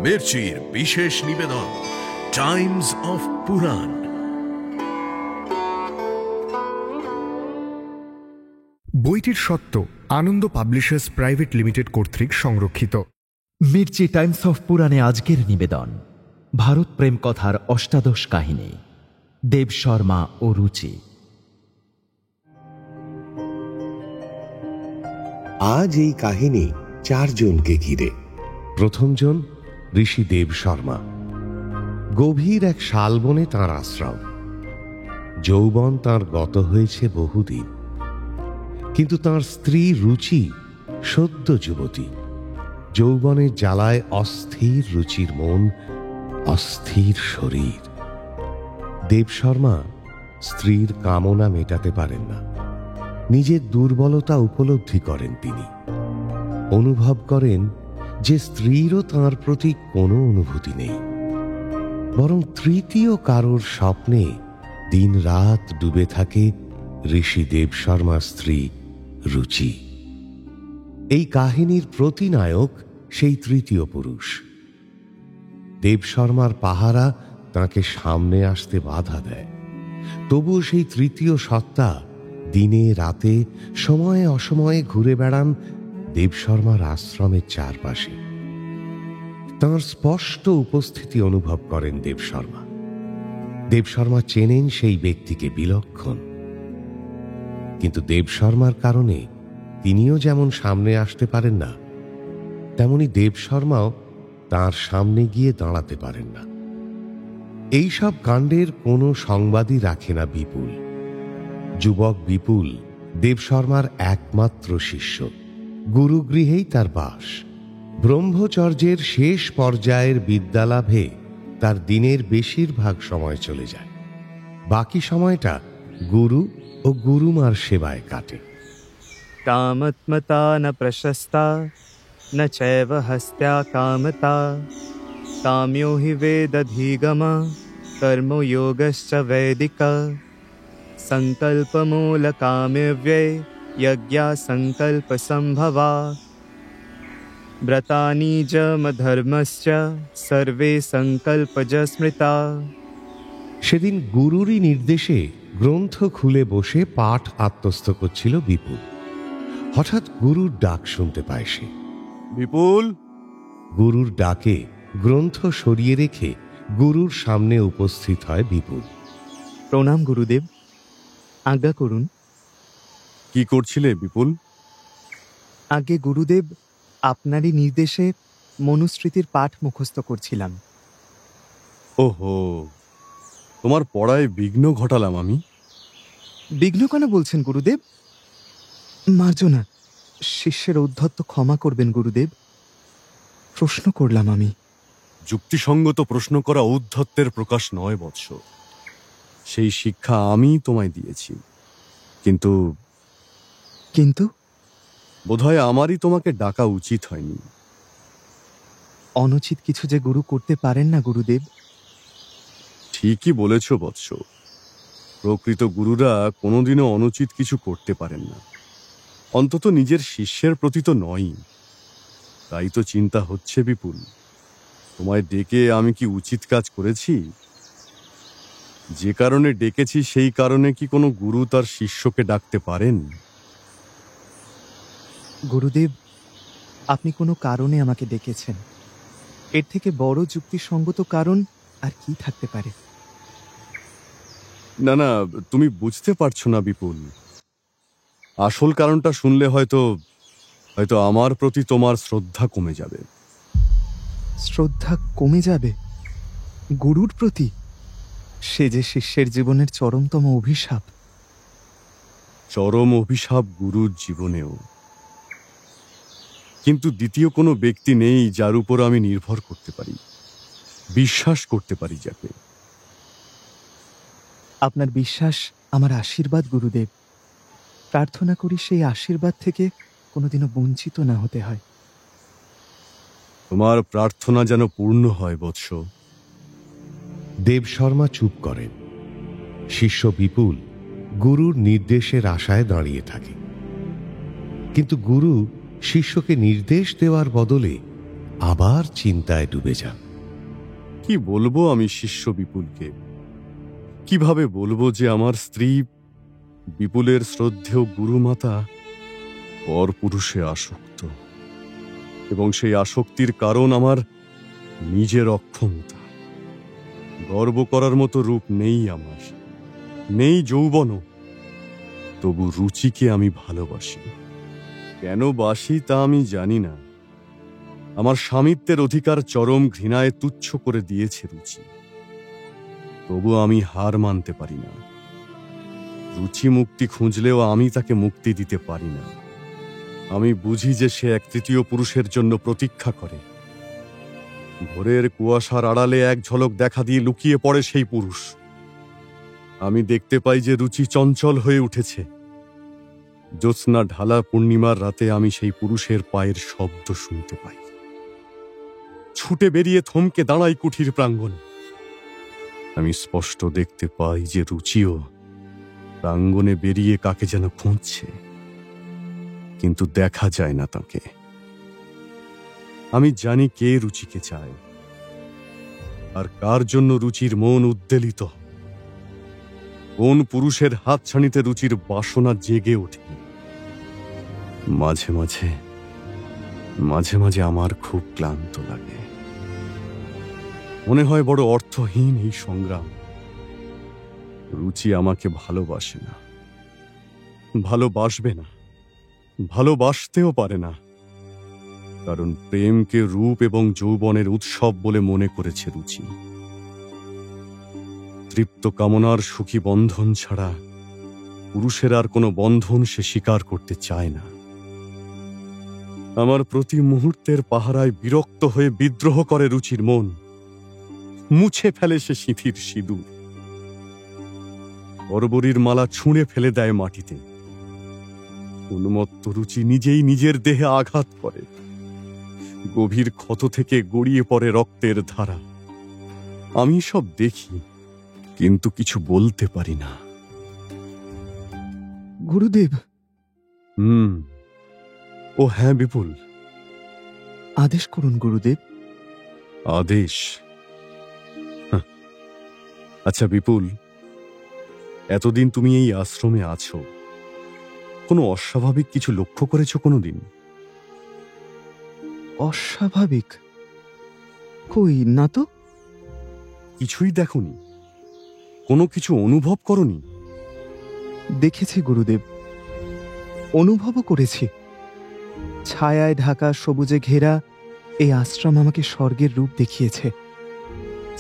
মির্চির বিশেষ নিবেদন Times of পুরাণ। বইটির সত্য আনন্দ পাবলিশার্স প্রাইভেট লিমিটেড কর্তৃক সংরক্ষিত। মির্চি টাইমস অফ পুরাণে আজকের নিবেদন ভারত প্রেম কথার অষ্টাদশ কাহিনী, দেব শর্মা ও রুচি। আজ এই কাহিনী চারজনকে ঘিরে। প্রথমজন ঋষি দেব শর্মা। গভীর এক শালবনে তাঁর আশ্রম। যৌবন তাঁর গত হয়েছে বহুদিন, কিন্তু তাঁর স্ত্রী রুচি সদ্য যুবতী। যৌবনের জ্বালায় অস্থির রুচির মন, অস্থির শরীর। দেব শর্মা স্ত্রীর কামনা মেটাতে পারেন না। নিজের দুর্বলতা উপলব্ধি করেন তিনি। অনুভব করেন যে স্ত্রীরও তাঁর প্রতি কোনো অনুভূতি নেই, বরং তৃতীয় কারোর স্বপ্নে দিন রাত ডুবে থাকে ঋষি দেব শর্মার স্ত্রী রুচি। এই কাহিনীর প্রতিনায়ক সেই তৃতীয় পুরুষ। দেব শর্মার পাহারা তাঁকে সামনে আসতে বাধা দেয়, তবুও সেই তৃতীয় সত্তা দিনে রাতে সময়ে অসময়ে ঘুরে বেড়ান দেব শর্মার আশ্রমের চারপাশে। তাঁর স্পষ্ট উপস্থিতি অনুভব করেন দেব শর্মা। দেব শর্মা চেনেন সেই ব্যক্তিকে বিলক্ষণ, কিন্তু দেব শর্মার কারণে তিনিও যেমন সামনে আসতে পারেন না, তেমনি দেব শর্মাও তাঁর সামনে গিয়ে দাঁড়াতে পারেন না। এইসব কাণ্ডের কোনো সংবাদই রাখে না বিপুল। যুবক বিপুল দেব শর্মার একমাত্র শিষ্য। গুরুগৃহেই তার বাস। ব্রহ্মচর্যের শেষ পর্যায়ের বিদ্যালাভে তার দিনের বেশিরভাগ সময় চলে যায়। বাকি সময়টা গুরু ও গুরুমার সেবায় কাটে। কামত্মতা ন প্রশস্তা ন চৈব হস্ত্যা কামতা কাম্যো হি বেদধিগম কর্মযোগশ্চ বৈদিক সংকল্পমূল কাম্যব্যে যজ্ঞা সংকল্প সম্ভবা ব্রতানি যমধর্মশ্চ সর্বে সংকল্পজ স্মৃতা। সেদিন গুরুরই নির্দেশে গ্রন্থ খুলে বসে পাঠ আত্মস্থ করছিল বিপুল। হঠাৎ গুরুর ডাক শুনতে পায় সে। বিপুল! গুরুর ডাকে গ্রন্থ সরিয়ে রেখে গুরুর সামনে উপস্থিত হয় বিপুল। প্রণাম গুরুদেব, আজ্ঞা করুন। কি করছিলে বিপুল? আগে গুরুদেব, আপনারই নির্দেশে মনুস্মৃতির পাঠ মুখস্থ করছিলাম। ওহো, তোমার পড়ায় বিঘ্ন ঘটালাম আমি? বিঘ্ন কেন বলছেন গুরুদেব? মার্জনা, শিষ্যের ঔদ্ধত্য ক্ষমা করবেন গুরুদেব। প্রশ্ন করলাম আমি। যুক্তিসঙ্গত প্রশ্ন করা ঔদ্ধত্যের প্রকাশ নয় বৎস। সেই শিক্ষা আমি তোমায় দিয়েছি, কিন্তু কিন্তু বোধহয় আমারই তোমাকে ডাকা উচিত হয়নি। অনুচিত কিছু যে গুরু করতে পারেন না গুরুদেব। ঠিকই বলেছ বৎস। প্রকৃত গুরুরা কোনোদিনও অনুচিত কিছু করতে পারেন না, অন্তত নিজের শিষ্যের প্রতি তো নয়। তাই তো চিন্তা হচ্ছে বিপুল, তোমায় ডেকে আমি কি উচিত কাজ করেছি? যে কারণে ডেকেছি সেই কারণে কি কোনো গুরু তার শিষ্যকে ডাকতে পারেন? গুরুদেব, আপনি কোনো কারণে আমাকে ডেকেছেন। এর থেকে বড় যুক্তিসঙ্গত কারণ আর কি থাকতে পারে? না না, তুমি বুঝতে পারছো না বিপুল। আসল কারণটা শুনলে হয়তো আমার প্রতি তোমার শ্রদ্ধা কমে যাবে। শ্রদ্ধা কমে যাবে গুরুর প্রতি? সে যে শিষ্যের জীবনের চরমতম অভিশাপ। চরম অভিশাপ গুরুর জীবনেও। কিন্তু দ্বিতীয় কোনো ব্যক্তি নেই যার উপর আমি নির্ভর করতে পারি, বিশ্বাস করতে পারি যাকে। আপনার বিশ্বাস আমার আশীর্বাদ গুরুদেব। প্রার্থনা করি সেই আশীর্বাদ থেকে কোনোদিনও বঞ্চিত না হতে হয়। তোমার প্রার্থনা যেন পূর্ণ হয় বৎস। দেব শর্মা চুপ করেন। শিষ্য বিপুল গুরুর নির্দেশের আশায় দাঁড়িয়ে থাকে, কিন্তু গুরু শিষ্যকে নির্দেশ দেওয়ার বদলে আবার চিন্তায় ডুবে যান। কি বলবো আমি শিষ্য বিপুলকে? কিভাবে বলবো যে আমার স্ত্রী বিপুলের শ্রদ্ধেয় গুরুমাতা পরপুরুষে আসক্ত, এবং সেই আসক্তির কারণ আমার নিজের অক্ষমতা। গর্ব করার মতো রূপ নেই আমার, নেই যৌবনও, তবু রুচিকে আমি ভালোবাসি। কেন বাসি তা আমি জানি না। আমার স্বামিত্বের অধিকার চরম ঘৃণায় তুচ্ছ করে দিয়েছে রুচি, তবু আমি হার মানতে পারি না। রুচি মুক্তি খুঁজলেও আমি তাকে মুক্তি দিতে পারি না। আমি বুঝি যে সে এক তৃতীয় পুরুষের জন্য প্রতীক্ষা করে। ভোরের কুয়াশার আড়ালে এক ঝলক দেখা দিয়ে লুকিয়ে পড়ে সেই পুরুষ। আমি দেখতে পাই যে রুচি চঞ্চল হয়ে উঠেছে। জ্যোৎস্না ঢালা পূর্ণিমার রাতে আমি সেই পুরুষের পায়ের শব্দ শুনতে পাই। ছুটে বেরিয়ে থমকে দাঁড়াই কুঠির প্রাঙ্গণে। আমি স্পষ্ট দেখতে পাই যে রুচিও প্রাঙ্গণে বেরিয়ে কাকে যেন খুঁজছে, কিন্তু দেখা যায় না তাকে। আমি জানি কে রুচিকে চায়, আর কার জন্য রুচির মন উদ্বেলিত। কোন পুরুষের হাতছানিতে রুচির বাসনা জেগে ওঠে। মাঝে মাঝে মাঝে মাঝে আমার খুব ক্লান্ত লাগে। মনে হয় বড় অর্থহীন এই সংগ্রাম। রুচি আমাকে ভালোবাসে না, ভালোবাসবে না, ভালোবাসতেও পারে না, কারণ প্রেমকে রূপ এবং যৌবনের উৎসব বলে মনে করেছে রুচি। তৃপ্ত কামনার সুখী বন্ধন ছাড়া পুরুষের আর কোনো বন্ধন সে স্বীকার করতে চায় না। আমার প্রতি মুহূর্তের পাহারায় বিরক্ত হয়ে বিদ্রোহ করে রুচির মন। মুছে ফেলে সে সিঁথির সিঁদুর, বর্বরীর মালা ছুঁড়ে ফেলে দেয় মাটিতে। উন্মত্ত রুচি নিজেই নিজের দেহে আঘাত করে। গভীর ক্ষত থেকে গড়িয়ে পড়ে রক্তের ধারা। আমি সব দেখি, কিন্তু কিছু বলতে পারি না। গুরুদেব। ও হ্যাঁ বিপুল। আদেশ করুন গুরুদেব। আদেশ? আচ্ছা বিপুল, এতদিন তুমি এই আশ্রমে আছো, কোনো অস্বাভাবিক কিছু লক্ষ্য করেছো কোনোদিন? অস্বাভাবিক? কই না তো। কিছুই দেখোনি? কোনো কিছু অনুভব করনি? দেখেছি গুরুদেব, অনুভবও করেছি। ছায়ায় ঢাকা, সবুজে ঘেরা এই আশ্রম আমাকে স্বর্গের রূপ দেখিয়েছে।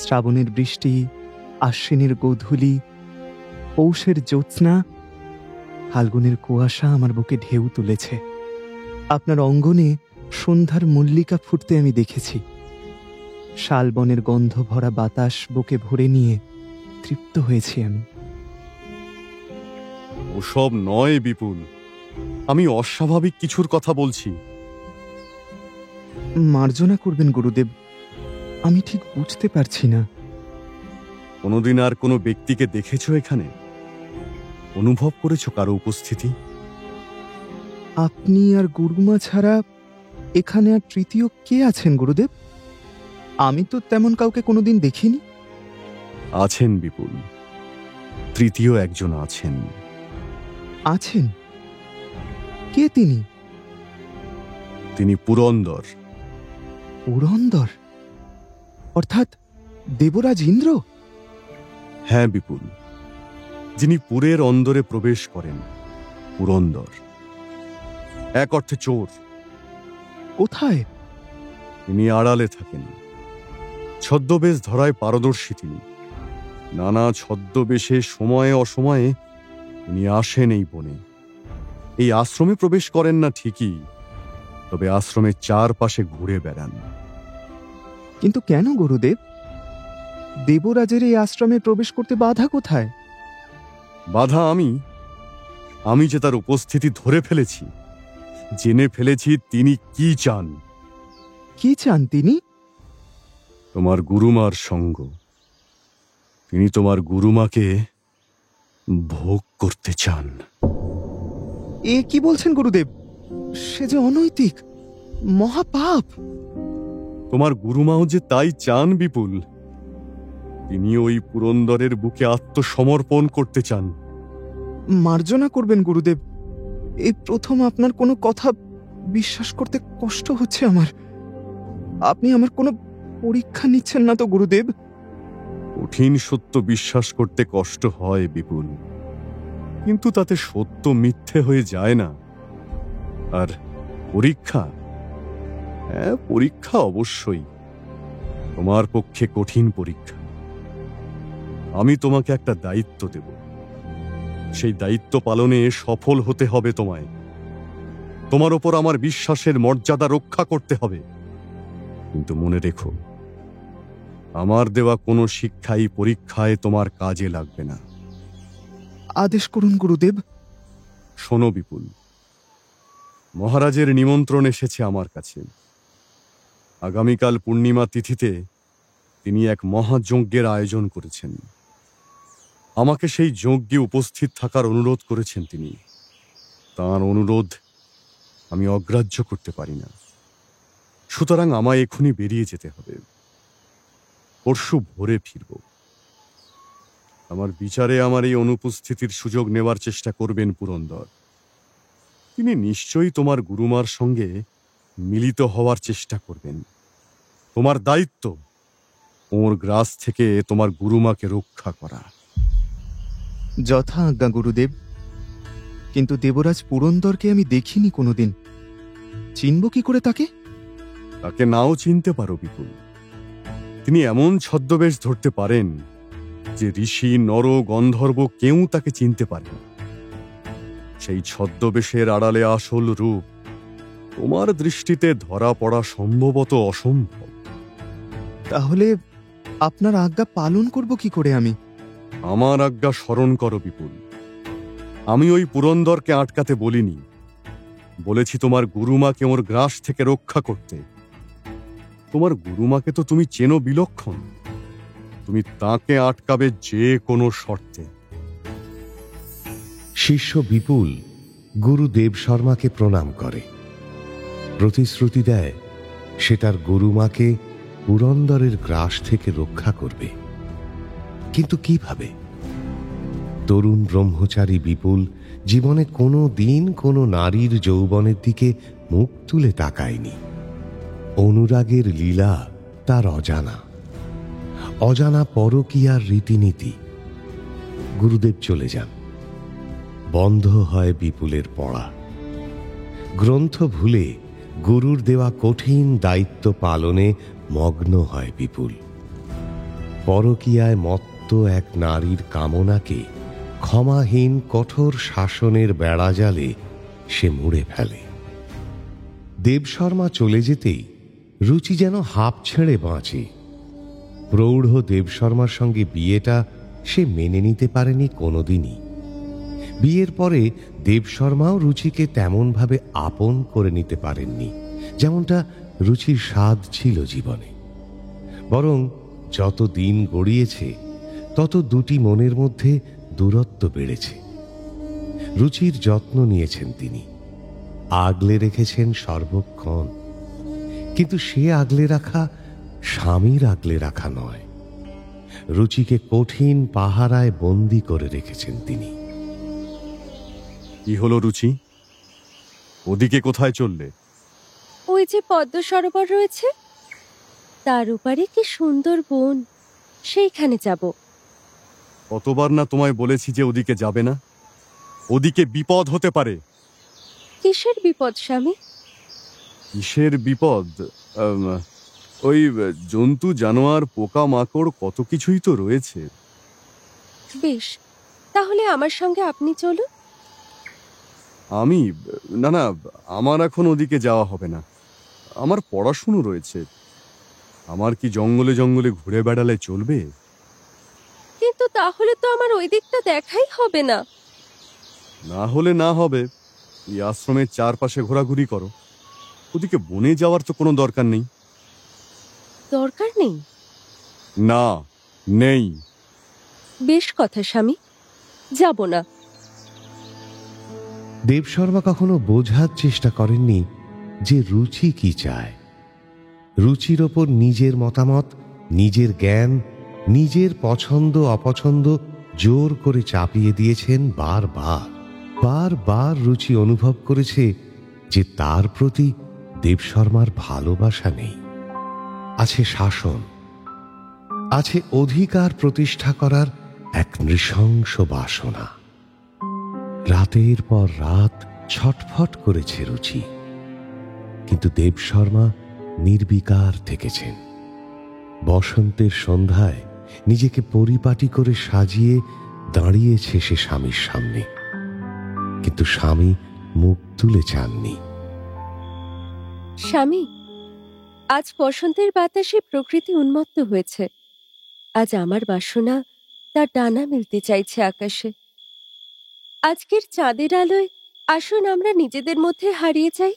শ্রাবণের বৃষ্টি, আশ্বিনের গোধূলি, পৌষের জ্যোৎস্না, ফাল্গুনের কুয়াশা আমার বুকে ঢেউ তুলেছে। আপনার অঙ্গনে সন্ধ্যার মল্লিকা ফুটতে আমি দেখেছি। শালবনের গন্ধ ভরা বাতাস বুকে ভরে নিয়ে তৃপ্ত হয়েছি আমি। ওসব নয় বিপুল, আমি অস্বাভাবিক কিছুর কথা বলছি। মার্জনা করবেন গুরুদেব, আমি ঠিক বুঝতে পারছি না। কোনোদিন আর কোনো ব্যক্তিকে দেখেছো এখানে? অনুভব করেছো কারো উপস্থিতি? আপনি আর গুরুমা ছাড়া এখানে আর তৃতীয় কে আছেন গুরুদেব? আমি তো তেমন কাউকে কোনোদিন দেখিনি। আছেন বিপুল, তৃতীয় একজন আছেন। আছেন? কে তিনি? তিনি পুরন্দর। পুরন্দর? অর্থাৎ দেবরাজ ইন্দ্র? হ্যাঁ বিপুল, যিনি পুরের অন্দরে প্রবেশ করেন, পুরন্দর। এক অর্থে চোর। কোথায়? তিনি আড়ালে থাকেন। ছদ্মবেশ ধরায় পারদর্শী তিনি। নানা ছদ্মবেশে সময়ে অসময়ে তিনি আসেন এই বনে। এই আশ্রমে প্রবেশ করেন না ঠিকই, তবে আশ্রমের চারপাশে ঘুরে বেড়ান। কিন্তু কেন গুরুদেব? দেবরাজের এই আশ্রমে প্রবেশ করতে বাধা কোথায়? বাধা আমি যে তার উপস্থিতি ধরে ফেলেছি, জেনে ফেলেছি তিনি কি চান। কি চান তিনি? তোমার গুরুমার সঙ্গ। তিনি তোমার গুরুমাকে ভোগ করতে চান। এ কি বলছেন গুরুদেব? সে যে অনৈতিক, মহাপাপ। তোমার গুরুমাও যে তাই চান বিপুল। তিনি ওই পুরন্দরের বুকে আত্মসমর্পণ করতে চান। মার্জনা করবেন গুরুদেব, এই প্রথম আপনার কোনো কথা বিশ্বাস করতে কষ্ট হচ্ছে আমার। আপনি আমার কোনো পরীক্ষা নিচ্ছেন না তো গুরুদেব? কঠিন সত্য বিশ্বাস করতে কষ্ট হয় বিপুল, কিন্তু তাতে সত্য মিথ্যে হয়ে যায় না। আর পরীক্ষা, হ্যাঁ পরীক্ষা অবশ্যই, তোমার পক্ষে কঠিন পরীক্ষা। আমি তোমাকে একটা দায়িত্ব দেব, সেই দায়িত্ব পালনে সফল হতে হবে তোমায়। তোমার ওপর আমার বিশ্বাসের মর্যাদা রক্ষা করতে হবে। কিন্তু মনে রেখো, আমার দেওয়া কোনো শিক্ষাই পরীক্ষায় তোমার কাজে লাগবে না। আদেশ করুন গুরুদেব। শোনো বিপুল, মহারাজের নিমন্ত্রণ এসেছে আমার কাছে। আগামীকাল পূর্ণিমা তিথিতে তিনি এক মহাযজ্ঞের আয়োজন করেছেন। আমাকে সেই যজ্ঞে উপস্থিত থাকার অনুরোধ করেছেন তিনি। তাঁর অনুরোধ আমি অগ্রাহ্য করতে পারি না। সুতরাং আমায় এখনই বেরিয়ে যেতে হবে। পরশু ভোরে ফিরব। আমার বিচারে আমার এই অনুপস্থিতির সুযোগ নেওয়ার চেষ্টা করবেন পুরন্দর। তিনি নিশ্চয়ই তোমার গুরুমার সঙ্গে মিলিত হওয়ার চেষ্টা করবেন। তোমার দায়িত্ব ওর গ্রাস থেকে তোমার গুরুমাকে রক্ষা করা। যথা আজ্ঞা গুরুদেব। কিন্তু দেবরাজ পুরন্দরকে আমি দেখিনি কোনোদিন, চিনব কি করে তাকে? তাকে নাও চিনতে পারো বিপুল। তিনি এমন ছদ্মবেশ ধরতে পারেন যে ঋষি, নর, গন্ধর্ব কেউ তাকে চিনতে পারে না। সেই ছদ্মবেশের আড়ালে আসল রূপ তোমার দৃষ্টিতে ধরা পড়া সম্ভবত অসম্ভব। তাহলে আপনার আজ্ঞা পালন করব কি করে আমি? আমার আজ্ঞা স্মরণ করো বিপুল। আমি ওই পুরন্দরকে আটকাতে বলিনি, বলেছি তোমার গুরুমাকে ওর গ্রাস থেকে রক্ষা করতে। তোমার গুরুমাকে তো তুমি চেনো বিলক্ষণ, তুমি তাকে আটকাবে যে কোনো শর্তে। শিষ্য বিপুল গুরু দেব শর্মাকে প্রণাম করে, প্রতিশ্রুতি দেয় সে তার গুরুমাকে পুরন্দরের গ্রাস থেকে রক্ষা করবে। কিন্তু কিভাবে? তরুণ ব্রহ্মচারী বিপুল জীবনে কোনো দিন কোনো নারীর যৌবনের দিকে মুখ তুলে তাকায়নি। অনুরাগের লীলা তার অজানা, অজানা পরকীয়ার রীতিনীতি। গুরুদেব চলে যান, বন্ধ হয় বিপুলের পড়া। গ্রন্থ ভুলে গুরুর দেওয়া কঠিন দায়িত্ব পালনে মগ্ন হয় বিপুল। পরকীয়ায় মত্ত এক নারীর কামনাকে ক্ষমাহীন কঠোর শাসনের বেড়াজালে সে মুড়ে ফেলে। দেবশর্মা চলে যেতেই রুচি যেন হাঁপ ছেড়ে বাঁচে। প্রৌঢ় দেবশর্মার সঙ্গে বিয়েটা সে মেনে নিতে পারেনি কোনোদিনই। বিয়ের পরে দেবশর্মাও রুচিকে তেমনভাবে আপন করে নিতে পারেননি যেমনটা রুচির স্বাদ ছিল জীবনে। বরং যত দিন গড়িয়েছে তত দুটি মনের মধ্যে দূরত্ব বেড়েছে। রুচির যত্ন নিয়েছেন তিনি, আগলে রেখেছেন সর্বক্ষণ। কিন্তু সে আগলে রাখা স্বামীর আগলে রাখা নয়। রুচিকে কঠিন পাহারায় বন্দী করে রেখেছেন তিনি। কি হলো রুচি? ওদিকে কোথায় চললে? ওই যে পদ্ম সরোবর রয়েছে, তার ওপারে কি সুন্দর বন, সেইখানে যাব। কতবার না তোমায় বলেছি যে ওদিকে যাবে না, ওদিকে বিপদ হতে পারে। কিসের বিপদ স্বামী? কিসের বিপদ? ওই জন্তু, জানোয়ার, পোকা মাকড় কত কিছুই তো রয়েছে। বেশ, তাহলে আমার সঙ্গে আপনি চলুন। আমি না না, আমার এখন ওদিকে যাওয়া হবে না। আমার পড়াশুনো রয়েছে। আমার কি জঙ্গলে জঙ্গলে ঘুরে বেড়ালে চলবে? কিন্তু তাহলে তো আমার ওই দিকটা দেখাই হবে না। না হলে না হবে, এই আশ্রমের চারপাশে ঘোরাঘুরি করো। ওদিকে বনে যাওয়ার তো কোনো দরকার নেই। দরকার নেই? না, নেই। বেশ কথা স্বামী, যাব না। দেবশর্মা কখনো বোঝার চেষ্টা করেননি যে রুচি কি চায়। রুচির ওপর নিজের মতামত, নিজের জ্ঞান, নিজের পছন্দ অপছন্দ জোর করে চাপিয়ে দিয়েছেন বারবার। বারবার রুচি অনুভব করেছে যে তার প্রতি দেবশর্মার ভালোবাসা নেই। আছে শাসন, আছে অধিকার প্রতিষ্ঠা করার এক নৃশংস বাসনা। রাতের পর রাত ছটফট করেছে রুচি, কিন্তু দেবশর্মা নির্বিকার থেকেছেন। বসন্তের সন্ধ্যায় নিজেকে পরিপাটি করে সাজিয়ে দাঁড়িয়েছে সে স্বামীর সামনে, কিন্তু স্বামী মুখ তুলে চাননি। স্বামী, আজ বসন্তের বাতাসে প্রকৃতি উন্মত্ত হয়েছে। আজ আমার বাসনা তার ডানা মেলতে চাইছে আকাশে। আজকের চাঁদের আলোয় আসুন আমরা নিজেদের মধ্যে হারিয়ে যাই।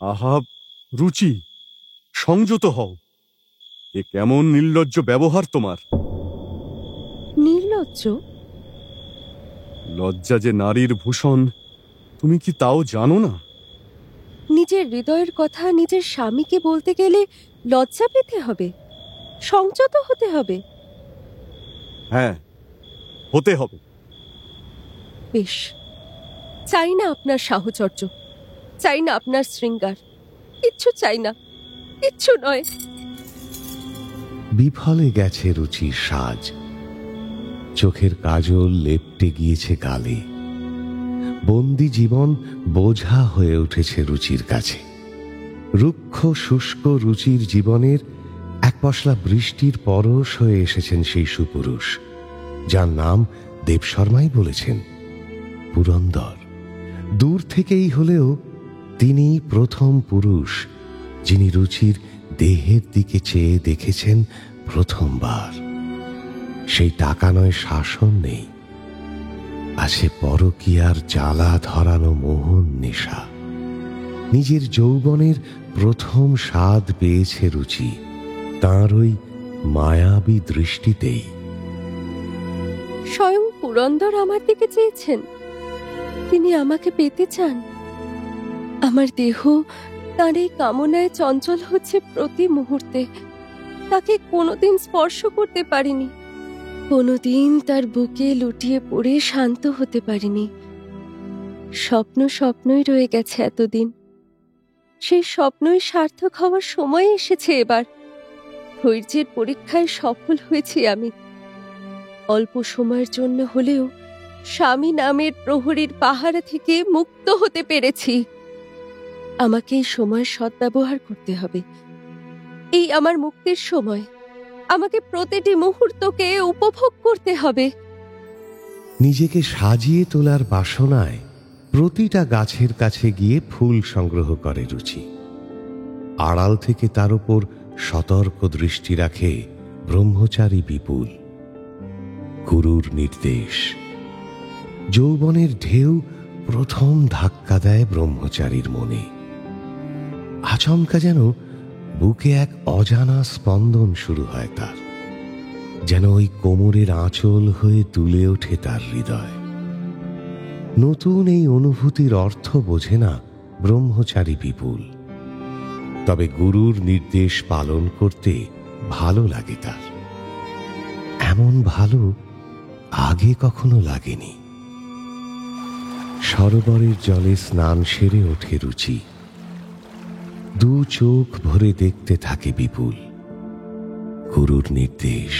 আহা রুচি, সংযত হও। এ কেমন নির্লজ্জ ব্যবহার তোমার! নির্লজ্জ? লজ্জা যে নারীর ভূষণ, তুমি কি তাও জানো না? নিজের হৃদয়ের কথা নিজের স্বামীকে বলতে গেলে লজ্জা পেতে হবে, সংযত হতে হবে। হ্যাঁ, হতে হবে। বেশ, চাই না আপনার সাহচর্য, চাই না আপনার শৃঙ্গার, কিচ্ছু চাই না, কিচ্ছু নয়। বিফলে গেছে রুচির সাজ, চোখের কাজল লেপ্টে গিয়েছে গালে। বন্দি জীবন বোঝা হয়ে উঠেছে রুচির কাছে। রুক্ষ শুষ্ক রুচির জীবনের এক পশলা বৃষ্টির পরশ হয়ে এসেছেন সেই সুপুরুষ, যার নাম দেবশর্মাই বলেছেন, পুরন্দর। দূর থেকেই হলেও তিনি প্রথম পুরুষ যিনি রুচির দেহের দিকে চেয়ে দেখেছেন প্রথমবার। সেই টাকা নয়, শাসন নেই, আছে পরকীয়ার জ্বালা ধরানো মোহন নেশা। নিজের যৌবনের প্রথম স্বাদ পেয়েছে রুচি তাঁর ওই মায়াবী দৃষ্টিতেই। স্বয়ং পুরন্দর আমার দিকে চেয়েছেন, তিনি আমাকে পেতে চান। আমার দেহ তার এই কামনায় চঞ্চল হচ্ছে প্রতি মুহূর্তে। তাকে কোনোদিন স্পর্শ করতে পারিনি, কোনোদিন তার বুকে লুটিয়ে পড়ে শান্ত হতে পারিনি। স্বপ্ন স্বপ্নই রয়ে গেছে এতদিন, সেই স্বপ্নই সার্থক হওয়ার সময় এসেছে এবার। ধৈর্যের পরীক্ষায় সফল হয়েছি আমি। অল্প সময়ের জন্য হলেও স্বামী নামের প্রহরীর পাহারা থেকে মুক্ত হতে পেরেছি। আমাকে এই সময়ের সদ্ব্যবহার করতে হবে। এই আমার মুক্তির সময়, আমাকে প্রতিটি মুহূর্তকে উপভোগ করতে হবে। নিজেকে সাজিয়ে তোলার বাসনায় প্রতিটা গাছের কাছে গিয়ে ফুল সংগ্রহ করে রুচি। আড়াল থেকে তার উপর সতর্ক দৃষ্টি রাখে ব্রহ্মচারী বিপুল। গুরুর নির্দেশ। যৌবনের ঢেউ প্রথম ধাক্কা দেয় ব্রহ্মচারীর মনে। আচমকা যেন বুকে এক অজানা স্পন্দন শুরু হয় তার, যেন ওই কোমরের আঁচল হয়ে দুলে ওঠে তার হৃদয়। নতুন এই অনুভূতির অর্থ বোঝে না ব্রহ্মচারী বিপুল, তবে গুরুর নির্দেশ পালন করতে ভালো লাগে তার। এমন ভালো আগে কখনো লাগেনি। সরোবরের জলে স্নান সেরে ওঠে রুচি। দু চোখ ভরে দেখতে থাকে বিপুল। গুরুর নির্দেশ।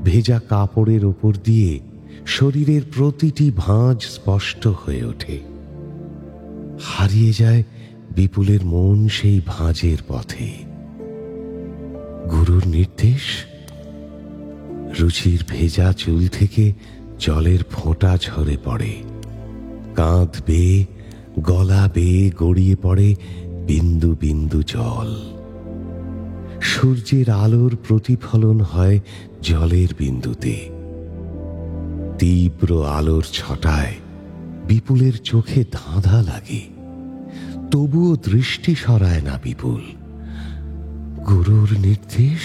ভেজা কাপড়ের ওপর দিয়ে শরীরের প্রতিটি ভাঁজ স্পষ্ট হয়ে ওঠে। হারিয়ে যায় বিপুলের মন সেই ভাঁজের পথে। গুরুর নির্দেশ। রুচির ভেজা চুল থেকে জলের ফোঁটা ঝরে পড়ে। কাঁধ বেয়ে গলা বেয়ে গড়িয়ে পড়ে বিন্দু বিন্দু জল। সূর্যের আলোর প্রতিফলন হয় জলের বিন্দুতে। তীব্র আলোর ছটায় বিপুলের চোখে ধাঁধা লাগে, তবুও দৃষ্টি সরায় না বিপুল। গুরুর নির্দেশ।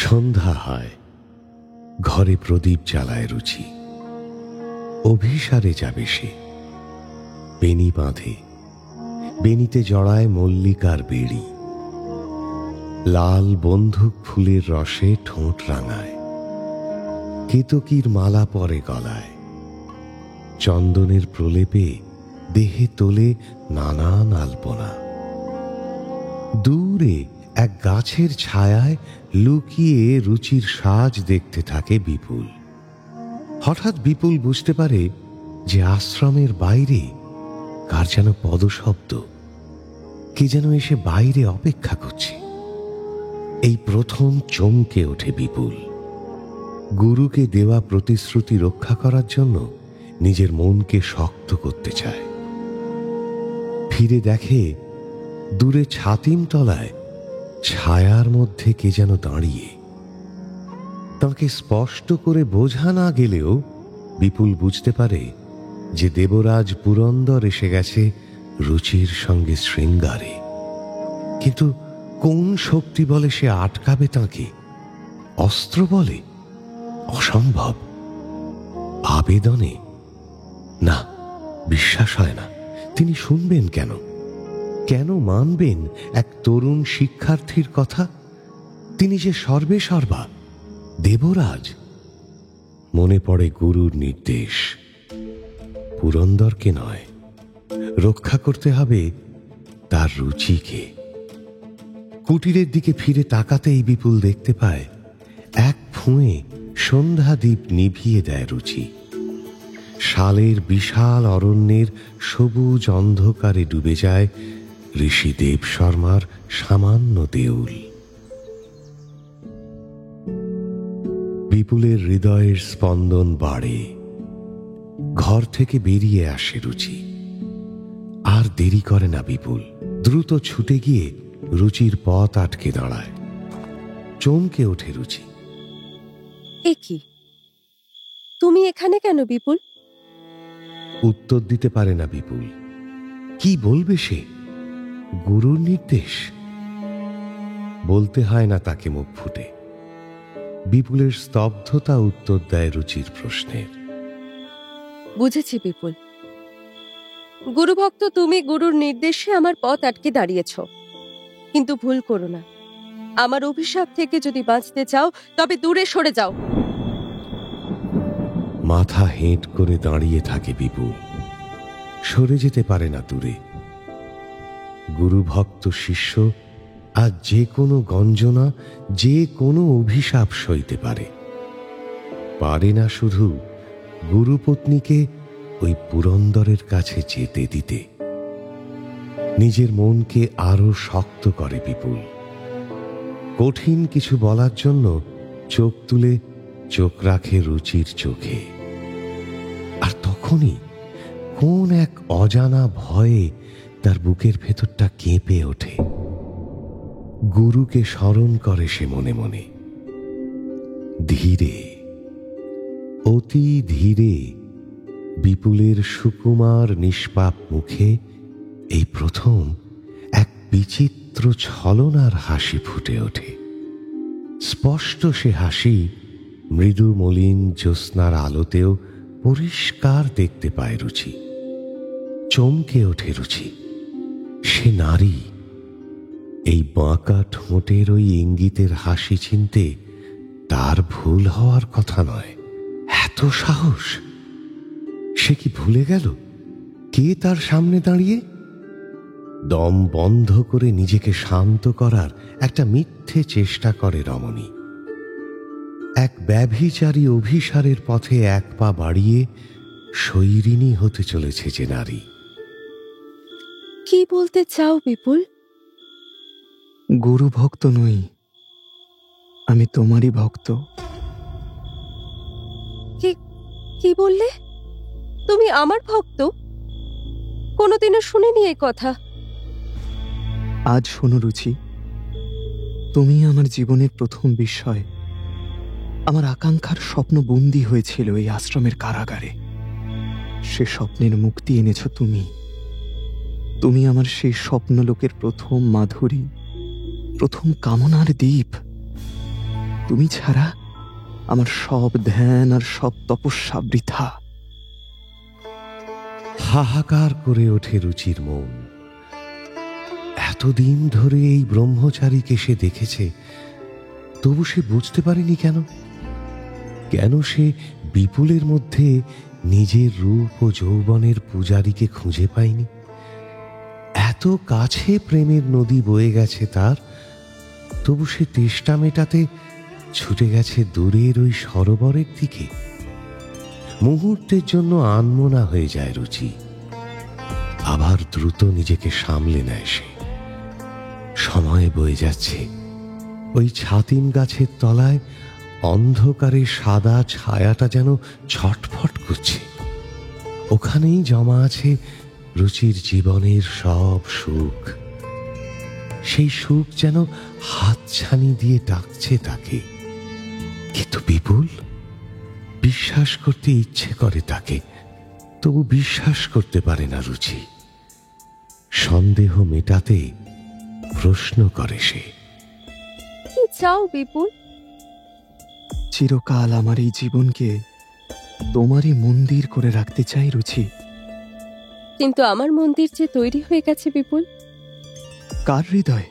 সন্ধ্যা হয়। ঘরে প্রদীপ জ্বালায় রুচি। অভিসারে যাবে সে। বেনি বাঁধে। বেনিতে জড়ায় মল্লিকার বেড়ি, লাল বন্দুক ফুলের রসে ঠোঁট রাঙায়, কেতকীর মালা পরে গলায়, চন্দনের প্রলেপে দেহে তোলে নানান আলপনা। দূরে এক গাছের ছায়ায় লুকিয়ে রুচির সাজ দেখতে থাকে বিপুল। হঠাৎ বিপুল বুঝতে পারে যে আশ্রমের বাইরে কার যেন পদশব্দ, কে যেন এসে বাইরে অপেক্ষা করছে। এই প্রথম চমকে ওঠে বিপুল। গুরুকে দেওয়া প্রতিশ্রুতি রক্ষা করার জন্য নিজের মনকে শক্ত করতে চায়। ফিরে দেখে দূরে ছাতিম তলায় ছায়ার মধ্যে কে যেন দাঁড়িয়ে। তাকে স্পষ্ট করে বোঝা না গেলেও বিপুল বুঝতে পারে যে দেবরাজ পুরন্দর এসে গেছে রুচির সঙ্গে শৃঙ্গারে। কিন্তু কোন শক্তি বলে সে আটকাবে তাকে? অস্ত্র বলে? অসম্ভব। আবেদনে? না, বিশ্বাস হয় না। তিনি শুনবেন কেন? কেন মানবেন এক তরুণ শিক্ষার্থীর কথা? তিনি যে সর্বে সর্বা, দেবরাজ। মনে পড়ে গুরুর নির্দেশ, পুরন্দরকে নয়, রক্ষা করতে হবে তার রুচিকে। কুটিরের দিকে ফিরে তাকাতেই বিপুল দেখতে পায় এক ফুঁয়ে সন্ধ্যাদীপ নিভিয়ে দেয় রুচি। শালের বিশাল অরণ্যের সবুজ অন্ধকারে ডুবে যায় ঋষি দেব শর্মার সামান্য দেউল। বিপুলের হৃদয়ের স্পন্দন বাড়ে। ঘর থেকে বেরিয়ে আসে রুচি। আর দেরি করে না বিপুল, দ্রুত ছুটে গিয়ে রুচির পথ আটকে দাঁড়ায়। চমকে ওঠে রুচি। এ কি, তুমি এখানে কেন বিপুল? উত্তর দিতে পারে না বিপুল। কি বলবে সে? গুরুর নির্দেশ। বলতে হয় না তাকে মুখ ফুটে। বিপুলের স্তব্ধতা উত্তর দেয় রুচির প্রশ্নের। বুঝেছি বিপুল, গুরুভক্ত তুমি গুরুর নির্দেশে আমার পথ আটকে দাঁড়িয়েছ। কিন্তু ভুল করো না, আমার অভিশাপ থেকে যদি বাঁচতে চাও তবে দূরে সরে যাও। মাথা হেঁট করে দাঁড়িয়ে থাকে বিপুল, সরে যেতে পারে না দূরে। গুরুভক্ত শিষ্য আজ যে কোনো গঞ্জনা, যে কোনো অভিশাপ সইতে পারে। পারে না শুধু গুরুপত্নীকে ওই পুরন্দরের কাছে যেতে দিতে। নিজের মনকে আরো শক্ত করে বিপুল। কঠিন কিছু বলার জন্য চোখ তুলে চোখ রাখে রুচির চোখে। আর তখনই কোন এক অজানা ভয়ে তার বুকের ভেতরটা কেঁপে ওঠে। গুরুকে স্মরণ করে সে মনে মনে। ধীরে, অতি ধীরে বিপুলের সুকুমার নিষ্পাপ মুখে এই প্রথম এক বিচিত্র ছলনার হাসি ফুটে ওঠে। স্পষ্ট সে হাসি মৃদু মলিন জ্যোৎস্নার আলোতেও পরিষ্কার দেখতে পায় রুচি। চমকে ওঠে রুচি। সে নারী। এই বাঁকা ঠোঁটের ওই ইঙ্গিতের হাসি চিনতে তার ভুল হওয়ার কথা নয়। এত সাহস! সে কি ভুলে গেল কে তার সামনে দাঁড়িয়ে? দম বন্ধ করে নিজেকে শান্ত করার একটা মিথ্যে চেষ্টা করে রমণী। এক ব্যভিচারী অভিসারের পথে এক পা বাড়িয়ে শৈরিনী হতে চলেছে যে নারী। কি বলতে চাও বিপুল? গুরু ভক্ত নই, আমি তোমারই ভক্ত। কি বললে? তুমি আমার ভক্ত? কোনোদিনও শুনিনি এই কথা। আজ শোনো রুচি, তুমি আমার জীবনের প্রথম বিস্ময়। আমার আকাঙ্ক্ষার স্বপ্ন বন্দী হয়েছিল এই আশ্রমের কারাগারে। সে স্বপ্নের মুক্তি এনেছ তুমি। তুমি আমার সেই স্বপ্নলোকের প্রথম মাধুরী, প্রথম কামনার দ্বীপ। তুমি ছাড়া আমার সব ধ্যান আর সব তপস্যা বৃথা। হাহাকার করে ওঠে রুচির মন। এতদিন ধরে এই ব্রহ্মচারীকে সে দেখেছে, তবু সে বুঝতে পারেনি কেন কেন সে বিপুলের মধ্যে নিজের রূপ ও যৌবনের পূজারীকে খুঁজে পায়নি। এত কাছে প্রেমের নদী বয়ে গেছে তার, তবু সে তেষ্টা মেটাতে ছুটে গেছে দূরের ওই সরোবরের দিকে। মুহূর্তের জন্য আনমনা হয়ে যায় রুচি, আবার দ্রুত নিজেকে সামলে নেয় সে। সময় বয়ে যাচ্ছে, ওই ছাতিম গাছের তলায় অন্ধকারে সাদা ছায়াটা যেন ছটফট করছে। ওখানেই জমা আছে রুচির জীবনের সব সুখ। সেই সুখ যেন হাতছানি দিয়ে ডাকছে তাকে। কিন্তু বিপুল বিশ্বাস করতে ইচ্ছে করে তাকে, তবু বিশ্বাস করতে পারে না রুচি। সন্দেহ মেটাতে প্রশ্ন করে সে, কি চাও বিপুল? চিরকাল আমার এই জীবনকে তোমারই মন্দির করে রাখতে চাই রুচি। কিন্তু আমার মন্দির যে তৈরি হয়ে গেছে বিপুল। কার হৃদয়?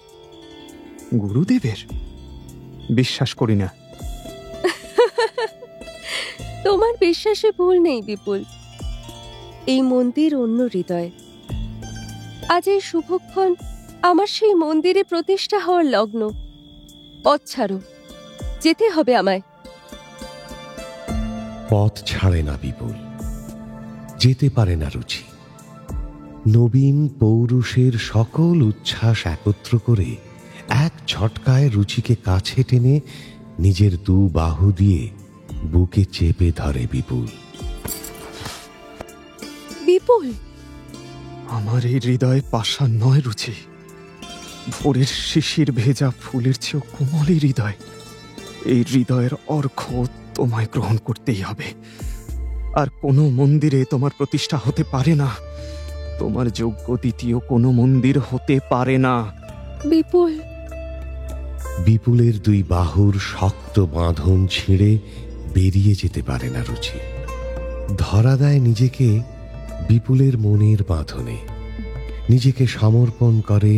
গুরুদেবের? বিশ্বাস করি না। তোমার বিশ্বাসে ভুল নেই বিপুল, এই মন্দির অন্য হৃদয়। আজ এই শুভক্ষণ আমার সেই মন্দিরে প্রতিষ্ঠা হওয়ার লগ্ন। পথ ছাড়ো, যেতে হবে আমায়। পথ ছাড়ে না বিপুল, যেতে পারে না রুচি। নবীন পৌরুষের সকল উচ্ছ্বাস একত্র করে এক ঝটকায় রুচিকে কাছে টেনে নিজের দু বাহু দিয়ে বুকে চেপে ধরে বিপুল। বিপুল, আমার এই হৃদয় পাষাণ নয় রুচি, ভোরের শিশির ভেজা ফুলের চেয়েও কোমল এই হৃদয়। এই হৃদয়ের অর্ঘ্য তোমায় গ্রহণ করতেই হবে। আর কোনো মন্দিরে তোমার প্রতিষ্ঠা হতে পারে না, তোমার যোগ্য দ্বিতীয় কোনো মন্দির হতে পারে না। বিপুল। বিপুলের দুই বাহুর শক্ত বাঁধন ছিঁড়ে বেরিয়ে যেতে পারে না রুচি। ধরা দেয় নিজেকে বিপুলের মনের বাঁধনে, নিজেকে সমর্পণ করে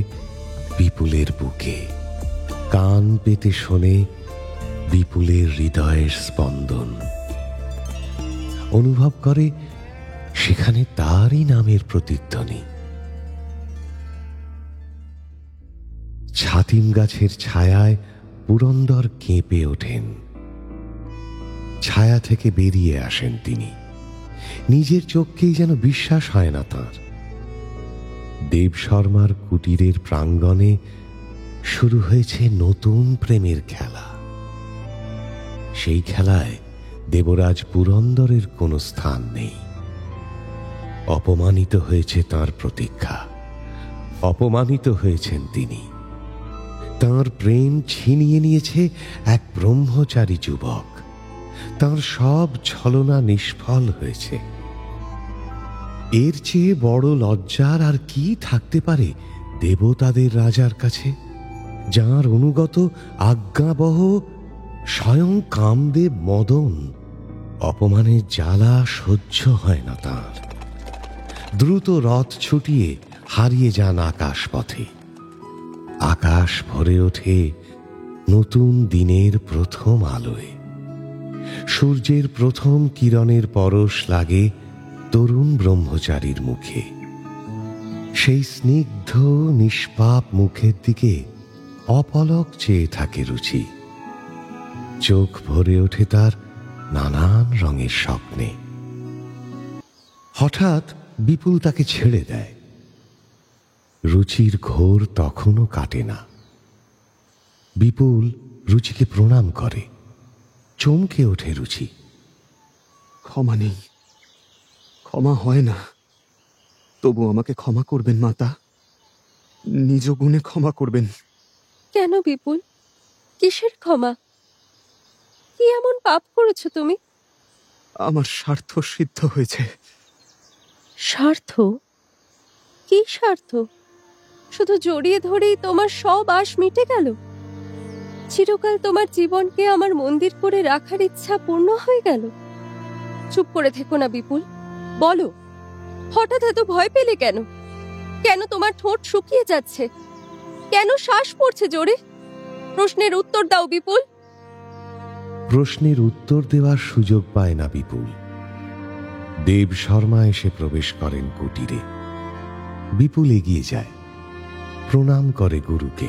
বিপুলের বুকে। কান পেতে শোনে বিপুলের হৃদয়ের স্পন্দন, অনুভব করে সেখানে তারই নামের প্রতিধ্বনি। ছাতিম গাছের ছায়ায় পুরন্দর কেঁপে ওঠেন। ছায়া থেকে বেরিয়ে আসেন তিনি, নিজের চোখকেই যেন বিশ্বাস হয় না তাঁর। দেব শর্মার কুটিরের প্রাঙ্গণে শুরু হয়েছে নতুন প্রেমের খেলা। সেই খেলায় দেবরাজ পুরন্দরের কোনো স্থান নেই। অপমানিত হয়েছে তাঁর প্রতীক্ষা, অপমানিত হয়েছেন তিনি। তাঁর প্রেম ছিনিয়ে নিয়েছে এক ব্রহ্মচারী যুবক। তাঁর সব ছলনা নিষ্ফল হয়েছে। এর চেয়ে বড় লজ্জার আর কি থাকতে পারে দেবতাদের রাজার কাছে, যাঁর অনুগত আজ্ঞাবহ স্বয়ং কামদেব মদন। অপমানের জ্বালা সহ্য হয় না তাঁর। দ্রুত রথ ছুটিয়ে হারিয়ে যান আকাশ পথে। আকাশ ভরে ওঠে নতুন দিনের প্রথম আলোয়। সূর্যের প্রথম কিরণের পরশ লাগে তরুণ ব্রহ্মচারীর মুখে। সেই স্নিগ্ধ নিষ্পাপ মুখের দিকে অপলক চেয়ে থাকে রুচি। চোখ ভরে ওঠে তার নানান রঙের স্বপ্নে। হঠাৎ বিপুল তাকে ছেড়ে দেয়। রুচির ঘোর তখনও কাটে না। বিপুল রুচিকে প্রণাম করে। চমকে ওঠে রুচি। ক্ষমা নেই, ক্ষমা হয় না। তবু আমাকে ক্ষমা করবেন মাতা, নিজ গুণে ক্ষমা করবেন। কেন বিপুল? কিসের ক্ষমা? কি এমন পাপ করেছো তুমি? আমার স্বার্থ সিদ্ধ হয়েছে। স্বার্থ? কি স্বার্থ? শুধু জড়িয়ে ধরেই তোমার সব আশ মিটে গেল? চিরকাল তোমার জীবনকে আমার মন্দির করে রাখার ইচ্ছা পূর্ণ হয়ে গেল? চুপ করে থেকো না বিপুল, বলো হঠাৎ এত ভয় পেলে কেন? কেন তোমার ঠোঁট শুকিয়ে যাচ্ছে? কেন শ্বাস পড়ছে জোরে? প্রশ্নের উত্তর দাও বিপুল। প্রশ্নের উত্তর দেওয়ার সুযোগ পায় না বিপুল। দেব শর্মা এসে প্রবেশ করেন কুটিরে। বিপুল এগিয়ে যায়, প্রণাম করে গুরুকে।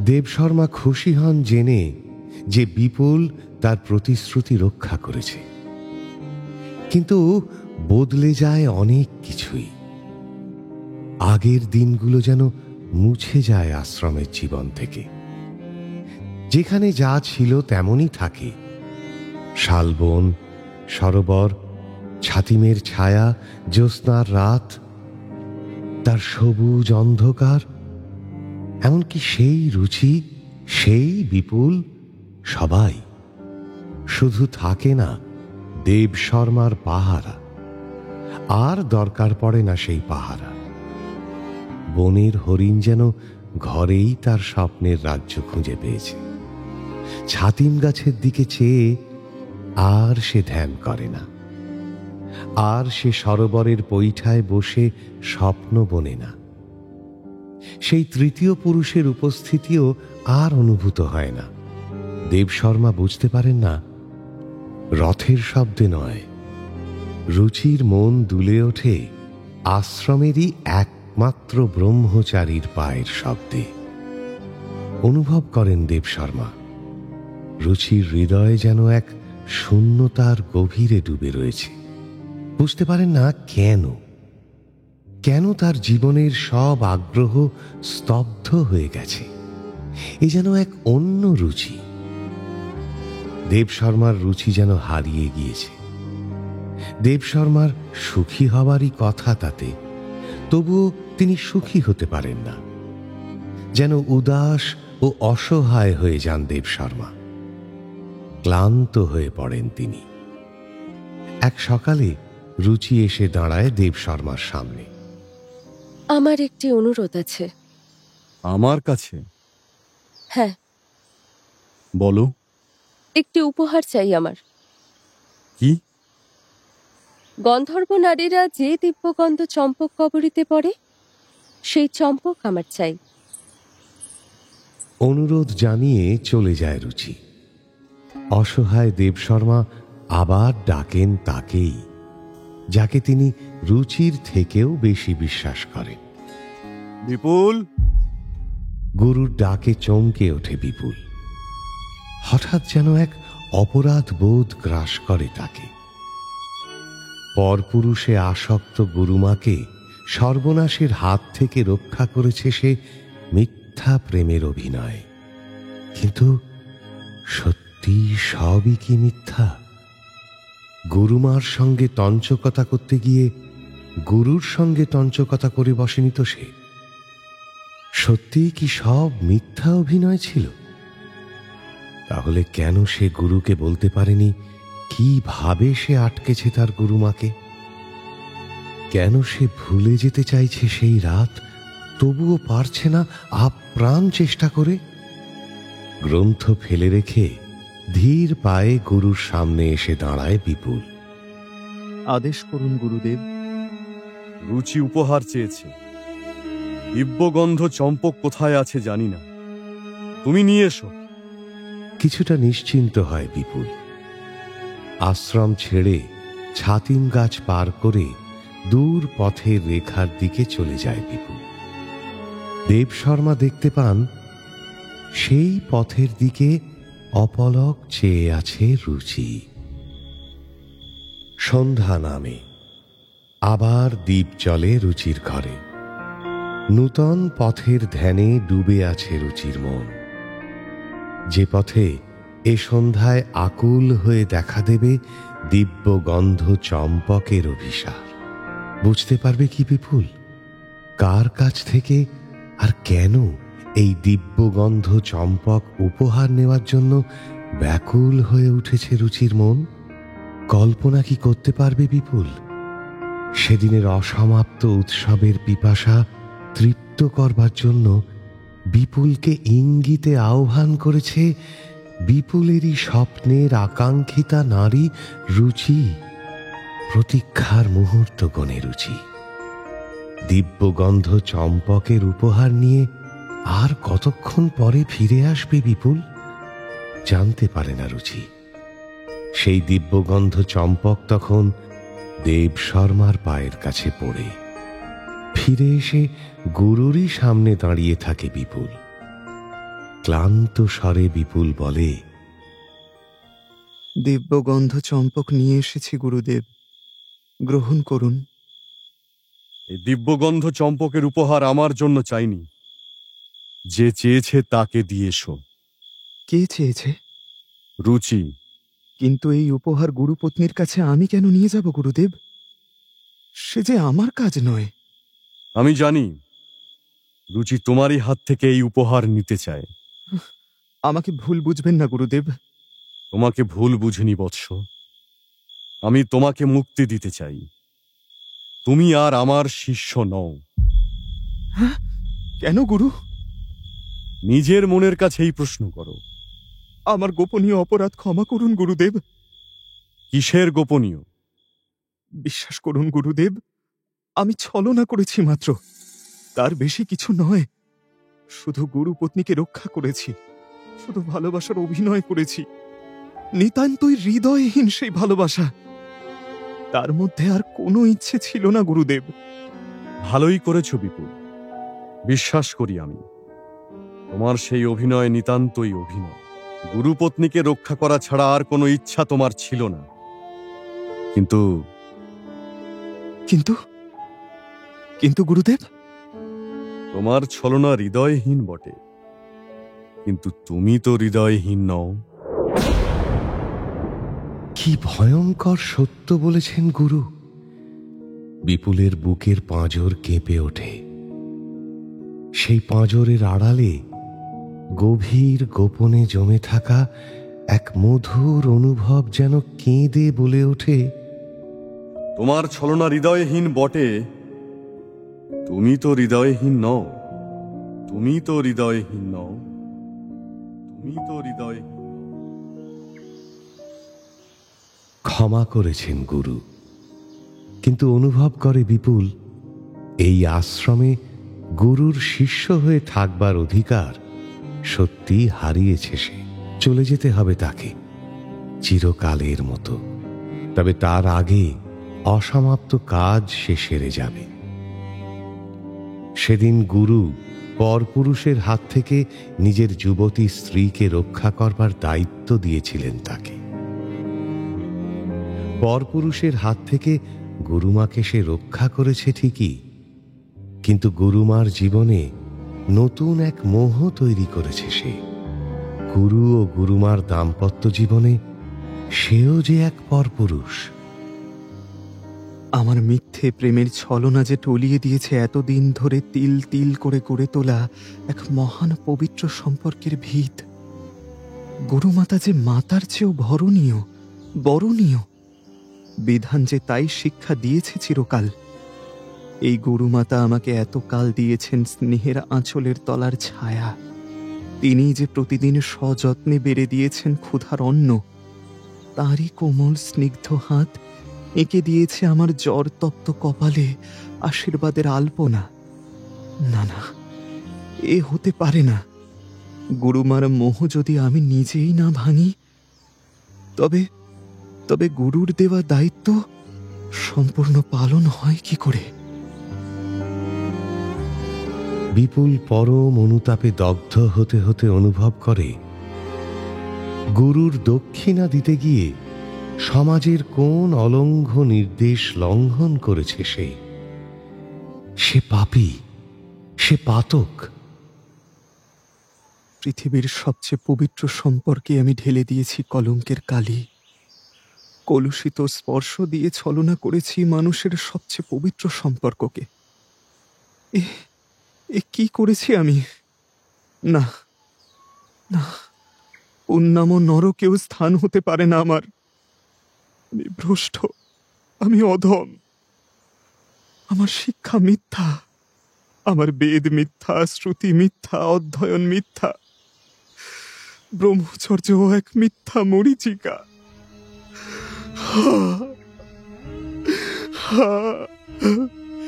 দেব শর্মা খুশি হন জেনে যে বিপুল তার প্রতিশ্রুতি রক্ষা করেছে। কিন্তু বদলে যায় অনেক কিছুই। আগের দিনগুলো যেন মুছে যায় আশ্রমের জীবন থেকে। যেখানে যা ছিল তেমনই থাকে। শালবন, সরোবর, ছাতিমের ছায়া, জ্যোৎস্নার রাত, তার সবুজ অন্ধকার, এমনকি সেই রুচি, সেই বিপুল, সবাই। শুধু থাকে না দেব শর্মার পাহারা। আর দরকার পড়ে না সেই পাহারা। বনের হরিণ যেন ঘরেই তার স্বপ্নের রাজ্য খুঁজে পেয়েছে। ছাতিম গাছের দিকে চেয়ে আর সে ধ্যান করে না। আর সে সরোবরের পৈঠায় বসে স্বপ্ন বনে না। সেই তৃতীয় পুরুষের উপস্থিতিও আর অনুভূত হয় না। দেব শর্মা বুঝতে পারেন না, রথের শব্দে নয়, রুচির মন দুলে ওঠে আশ্রমেরই একমাত্র ব্রহ্মচারীর পায়ের শব্দে। অনুভব করেন দেব শর্মা, রুচির হৃদয়ে যেন এক শূন্যতার গভীরে ডুবে রয়েছে। বুঝতে পারেন না কেন তার জীবনের সব আগ্রহ স্তব্ধ হয়ে গেছে। এ যেন এক অন্য রুচি। দেব শর্মার রুচি যেন হারিয়ে গিয়েছে। দেব শর্মার সুখী হওয়ারই কথা তাতে, তবুও তিনি সুখী হতে পারেন না। যেন উদাস ও অসহায় হয়ে যান দেব শর্মা। ক্লান্ত হয়ে পড়েন তিনি। এক সকালে রুচি এসে দাঁড়ায় দেব শর্মার সামনে। আমার একটি অনুরোধ আছে। আমার কাছে? হ্যাঁ। বলো। একটি উপহার চাই আমার। কি? গন্ধর্ব নারীরা যে দিব্যগন্ধ চম্পক কবরীতে পড়ে, সেই চম্পক আমার চাই। অনুরোধ জানিয়ে চলে যায় রুচি। অসহায় দেব শর্মা আবার ডাকেন তাকেই, যাকে তিনি রুচির থেকেও বেশি বিশ্বাস করেন। বিপুল! গুরুর ডাকে চমকে ওঠে বিপুল। হঠাৎ যেন এক অপরাধ বোধ গ্রাস করে তাকে। পরপুরুষে আসক্ত গুরুমাকে সর্বনাশের হাত থেকে রক্ষা করেছে সে মিথ্যা প্রেমের অভিনয়। কিন্তু সত্যি সবই কি মিথ্যা? গুরুমার সঙ্গে তঞ্চকতা করতে গিয়ে গুরুর সঙ্গে তঞ্চকতা করে বসেনি তো সে? সত্যিই কি সব মিথ্যা অভিনয় ছিল? তাহলে কেন সে গুরুকে বলতে পারেনি কিভাবে সে আটকেছে তার গুরুমাকে? কেন সে ভুলে যেতে চাইছে সেই রাত, তবুও পারছে না আপ্রাণ চেষ্টা করে? গ্রন্থ ফেলে রেখে ধীর পায়ে গুরুর সামনে এসে দাঁড়ায় বিপুল। আদেশ করুন গুরুদেব। রুচি উপহার চেয়েছে। দিব্যগন্ধ চম্পক কোথায় আছে জানি না, তুমি নিয়ে এসো। কিছুটা নিশ্চিন্ত হয় বিপুল। আশ্রম ছেড়ে ছাতিম গাছ পার করে দূর পথের রেখার দিকে চলে যায় বিপুল। দেব শর্মা দেখতে পান সেই পথের দিকে অপলক চেয়ে আছে রুচি। সন্ধ্যা নামে। আবার দীপ জ্বলে রুচির ঘরে। নূতন পথের ধ্যানে ডুবে আছে রুচির মন। যে পথে এ সন্ধ্যায় আকুল হয়ে দেখা দেবে দিব্য গন্ধ চম্পকের অভিসার। বুঝতে পারবে কি বিপুল, কার কাছ থেকে আর কেন এই দিব্যগন্ধ চম্পক উপহার নেওয়ার জন্য ব্যাকুল হয়ে উঠেছে রুচির মন? কল্পনা কি করতে পারবে বিপুল? সেদিনের অসমাপ্ত উৎসবের পিপাসা তৃপ্ত করবার জন্য বিপুলকে ইঙ্গিতে আহ্বান করেছে বিপুলেরই স্বপ্নের আকাঙ্ক্ষিতা নারী রুচি। প্রতীক্ষার মুহূর্ত গণে রুচি। দিব্যগন্ধ চম্পকের উপহার নিয়ে আর কতক্ষণ পরে ফিরে আসবে বিপুল জানতে পারে না রুচি। সেই দিব্যগন্ধ চম্পক তখন দেব শর্মার পায়ের কাছে পড়ে। ফিরে এসে গুরুরই সামনে দাঁড়িয়ে থাকে বিপুল। ক্লান্ত স্বরে বিপুল বলে, দিব্যগন্ধ চম্পক নিয়ে এসেছি গুরুদেব, গ্রহণ করুন। এই দিব্যগন্ধ চম্পকের উপহার আমার জন্য চাইনি, যে চেয়েছে তাকে দিয়েছো। কে চেয়েছে? রুচি। কিন্তু এই উপহার গুরুপত্নীর কাছে আমি কেন নিয়ে যাব গুরুদেব? সে যে আমার কাজ নয়। আমি জানি রুচি তোমারই হাত থেকে এই উপহার নিতে চায়। আমাকে ভুল বুঝবেন না গুরুদেব। তোমাকে ভুল বুঝিনি বৎস, আমি তোমাকে মুক্তি দিতে চাই। তুমি আর আমার শিষ্য নও। হ্যাঁ, কেন গুরু? নিজের মনের কাছেই প্রশ্ন করো। আমার গোপনীয় অপরাধ ক্ষমা করুন গুরুদেব। কিসের গোপনীয়? বিশ্বাস করুন গুরুদেব, আমি ছলনা করেছি মাত্র, তার বেশি কিছু নয়। শুধু গুরুপত্নীকে রক্ষা করেছি, শুধু ভালোবাসার অভিনয় করেছি। নিতান্তই হৃদয়হীন সেই ভালোবাসা, তার মধ্যে আর কোনো ইচ্ছে ছিল না গুরুদেব। ভালোই করেছো বিপুল, বিশ্বাস করি আমি। তোমার সেই অভিনয় নিতান্তই অভিনয়। গুরুপত্নীকে রক্ষা করা ছাড়া আর কোনো ইচ্ছা তোমার ছিল না। কিন্তু কিন্তু কিন্তু গুরুদেব, তোমার ছলনা হৃদয়হীন বটে, কিন্তু তুমি তো হৃদয়হীন নও। কি ভয়ঙ্কর সত্য বলেছেন গুরু। বিপুলের বুকের পাঁজর কেঁপে ওঠে। সেই পাঁজরের আড়ালে গভীর গোপনে জমে থাকা এক মধুর অনুভব যেন কেঁদে বলে ওঠে, তোমার ছলনা হৃদয়হীন বটে, তুমি তো হৃদয়হীন নও। তুমি তো হৃদয়হীন নও। তুমি তো হৃদয়হীন। ক্ষমা করেছেন গুরু, কিন্তু অনুভব করে বিপুল এই আশ্রমে গুরুর শিষ্য হয়ে থাকবার অধিকার সত্যি হারিয়েছে সে। চলে যেতে হবে তাকে চিরকালের মতো। তবে তার আগে অসমাপ্ত কাজ সে সেরে যাবে। সেদিন গুরু পরপুরুষের হাত থেকে নিজের যুবতী স্ত্রীকে রক্ষা করবার দায়িত্ব দিয়েছিলেন তাকে। পরপুরুষের হাত থেকে গুরুমাকে সে রক্ষা করেছে ঠিকই, কিন্তু গুরুমার জীবনে নতুন এক মোহ তৈরি করেছে সে। গুরু ও গুরুমার দাম্পত্য জীবনে সেও যে এক পরপুরুষ। আমার মিথ্যে প্রেমের ছলনা যে টলিয়ে দিয়েছে এতদিন ধরে তিল তিল করে গড়ে তোলা এক মহান পবিত্র সম্পর্কের ভিত। গুরুমাতা যে মাতার চেয়েও ভরণীয়, বরণীয়, বিধান যে তাই শিক্ষা দিয়েছে চিরকাল। এই গুরুমাতা আমাকে এতকাল দিয়েছেন স্নেহের আঁচলের তলার ছায়া। তিনি যে প্রতিদিন সযত্নে বেড়ে দিয়েছেন ক্ষুধার অন্ন। তাঁরই কোমল স্নিগ্ধ হাত এঁকে দিয়েছে আমার জ্বর তপ্ত কপালে আশীর্বাদের আলপনা। না না, এ হতে পারে না। গুরুমার মোহ যদি আমি নিজেই না ভাঙি, তবে তবে গুরুর দেওয়া দায়িত্ব সম্পূর্ণ পালন হয় কি করে? বিপুল পরম অনুতাপে দগ্ধ হতে হতে অনুভব করে গুরুর দক্ষিণা দিতে গিয়ে সমাজের কোন অলঙ্ঘ নির্দেশ লঙ্ঘন করেছে সে। সে পাপী, সে পাতক। পৃথিবীর সবচেয়ে পবিত্র সম্পর্কে আমি ঢেলে দিয়েছি কলঙ্কের কালি। কলুষিত স্পর্শ দিয়ে ছলনা করেছি মানুষের সবচেয়ে পবিত্র সম্পর্ককে। এ কি করেছি আমি? না না, উন্নাম নরকেও স্থান হতে পারে না আমার। আমি ভ্রষ্ট, আমি অধম। আমার শিক্ষা মিথ্যা, আমার বেদ মিথ্যা, শ্রুতি মিথ্যা, অধ্যয়ন মিথ্যা, ব্রহ্মচর্য এক মিথ্যা মরীচিকা।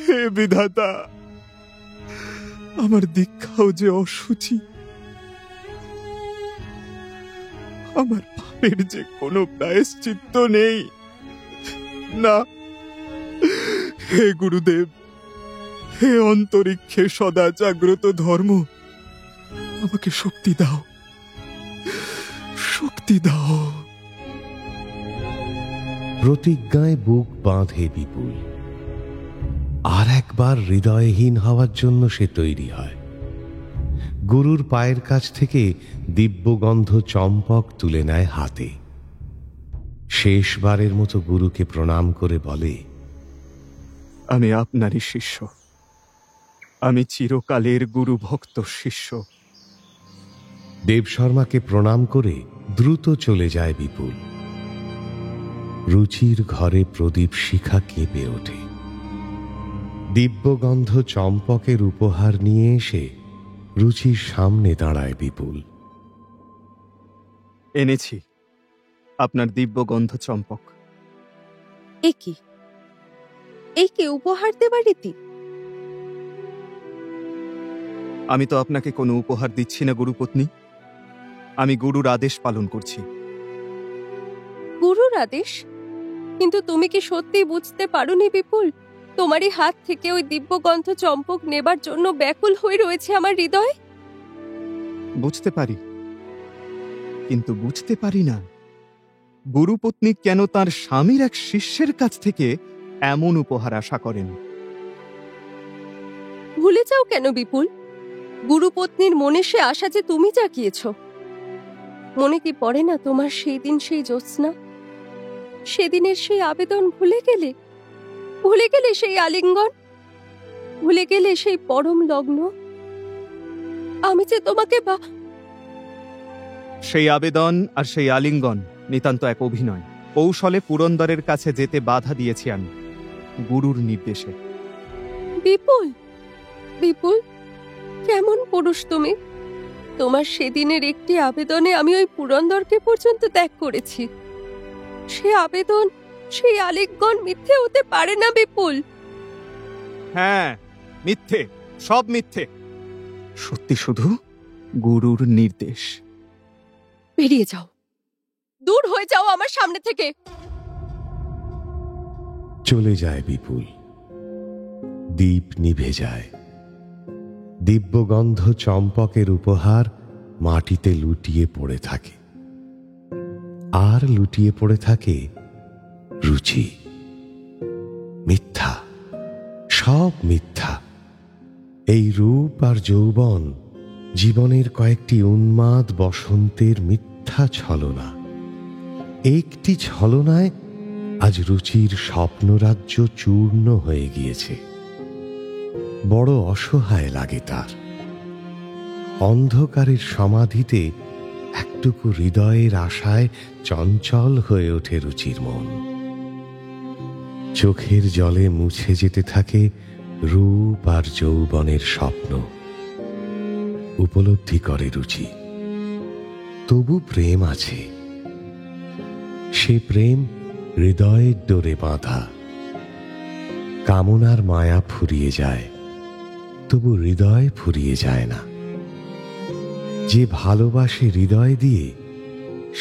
হে বিধাতা, আমার দীক্ষাও যে অসুচি, আমার পাপের যে কোনো প্রায়শ্চিত্ত নেই। না, হে গুরুদেব, হে অন্তরিক্ষে সদা জাগ্রত ধর্ম, আমাকে শক্তি দাও, শক্তি দাও। প্রতিজ্ঞায় বুক বাঁধে বিপুল। আর একবার হৃদয়হীন হওয়ার জন্য সে তৈরি হয়। গুরুর পায়ের কাছ থেকে দিব্যগন্ধ চম্পক তুলে নেয় হাতে। শেষবারের মতো গুরুকে প্রণাম করে বলে, আমি আপনারই শিষ্য, আমি চিরকালের গুরু ভক্ত শিষ্য। দেবশর্মাকে প্রণাম করে দ্রুত চলে যায় বিপুল। রুচির ঘরে প্রদীপ শিখা কেঁপে ওঠে। দিব্যগন্ধ চম্পকের উপহার নিয়ে এসে রুচির সামনে দাঁড়ায় বিপুল। এনেছি আপনার দিব্যগন্ধ চম্পক। এই কি উপহার দেবার রীতি? আমি তো আপনাকে কোনো উপহার দিচ্ছি না গুরুপত্নী, আমি গুরুর আদেশ পালন করছি। গুরুর আদেশ? কিন্তু তুমি কি সত্যি বুঝতে পারোনি বিপুল, তোমারই হাত থেকে ওই দিব্যগন্ধ চম্পক নেবার জন্য ব্যাকুল হয়ে রয়েছে আমার হৃদয়? বুঝতে পারি, কিন্তু বুঝতে পারি না গুরুপত্নী কেন তার স্বামীর এক শিষ্যের কাছ থেকে এমন উপহার আশা করেন। ভুলে যাও কেন বিপুল? গুরুপত্নীর মনে সে আশা যে তুমি জাগিয়েছ। মনে কি পড়ে না তোমার সেই দিন, সেই জ্যোৎস্না, সেদিনের সেই আবেদন ভুলে গেলে? ভুলে গেলে সেই আলিঙ্গন, ভুলে গেলে সেই পরম লগ্ন? আমি যে তোমাকে সেই আবেদন আর সেই আলিঙ্গন নিতান্ত এক অভিনয়। কৌশলে পুরন্দরের কাছে যেতে বাধা দিয়েছি আমি, গুরুর নির্দেশে। বিপুল, বিপুল, কেমন পুরুষ তুমি! তোমার সেদিনের একটি আবেদনে আমি ওই পুরন্দরকে পর্যন্ত ত্যাগ করেছি। সে আবেদন, সেই আলিঙ্গন মিথ্যে হতে পারে না বিপুল। হ্যাঁ, মিথ্যে, সব মিথ্যে। সত্যি শুধু গুরুর নির্দেশ। বেরিয়ে যাও, দূর হয়ে যাও আমার সামনে থেকে। চলে যায় বিপুল। দীপ নিভে যায়। দিব্যগন্ধ চম্পকের উপহার মাটিতে লুটিয়ে পড়ে থাকে। আর লুটিয়ে পড়ে থাকে রুচি। মিথ্যা, সব মিথ্যা। এই রূপ আর যৌবন জীবনের কয়েকটি উন্মাদ বসন্তের মিথ্যা ছলনা। একটি ছলনায় আজ রুচির স্বপ্নরাজ্য চূর্ণ হয়ে গিয়েছে। বড় অসহায় লাগে তার। অন্ধকারের সমাধিতে একটুকু হৃদয়ের আশায় চঞ্চল হয়ে ওঠে রুচির মন। চোখের জলে মুছে যেতে থাকে রূপ আর যৌবনের স্বপ্ন। উপলব্ধি করে রুচি, তবু প্রেম আছে। সে প্রেম হৃদয়ের ডোরে বাঁধা। কামনার মায়া ফুরিয়ে যায়, তবু হৃদয় ফুরিয়ে যায় না। যে ভালোবাসে হৃদয় দিয়ে,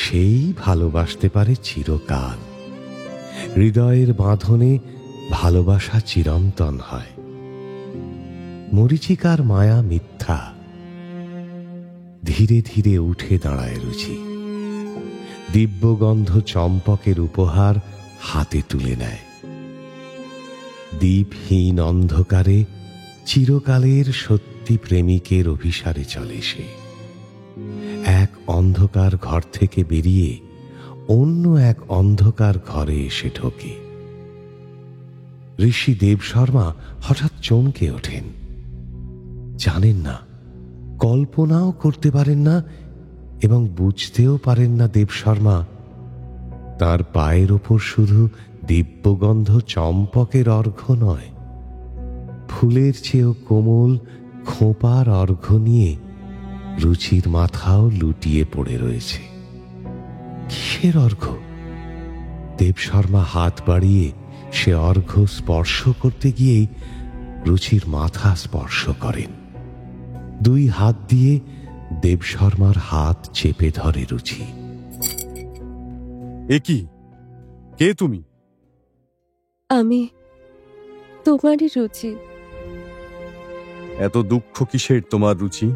সেই ভালোবাসতে পারে চিরকাল। হৃদয়ের বাঁধনে ভালোবাসা চিরন্তন হয়। মরীচিকার মায়া মিথ্যা। ধীরে ধীরে উঠে দাঁড়ায় রুচি। দিব্যগন্ধ চম্পকের উপহার হাতে তুলে নেয়। দীপহীন অন্ধকারে চিরকালের সত্যি প্রেমিকের অভিসারে চলে সে। এক অন্ধকার ঘর থেকে বেরিয়ে অন্য এক অন্ধকার ঘরে এসে ঢোকে। ঋষি দেবশর্মা হঠাৎ চমকে ওঠেন। জানেন না, কল্পনাও করতে পারেন না এবং বুঝতেও পারেন না দেবশর্মা তার পায়ের ওপর শুধু দিব্যগন্ধ চম্পকের অর্ঘ্য নয়, ফুলের চেয়েও কোমল খোঁপার অর্ঘ্য নিয়ে রুচির মাথাও লুটিয়ে পড়ে রয়েছে। কিসের অর্ঘ্য? দেবশর্মা হাত বাড়িয়ে সে অর্ঘ্য স্পর্শ করতে গিয়েই রুচির মাথা স্পর্শ করেন। দুই হাত দিয়ে দেবশর্মার হাত চেপে ধরে রুচি। এ কি? কে তুমি? আমি তোমারই রুচি। এত দুঃখ কিসের তোমার রুচি?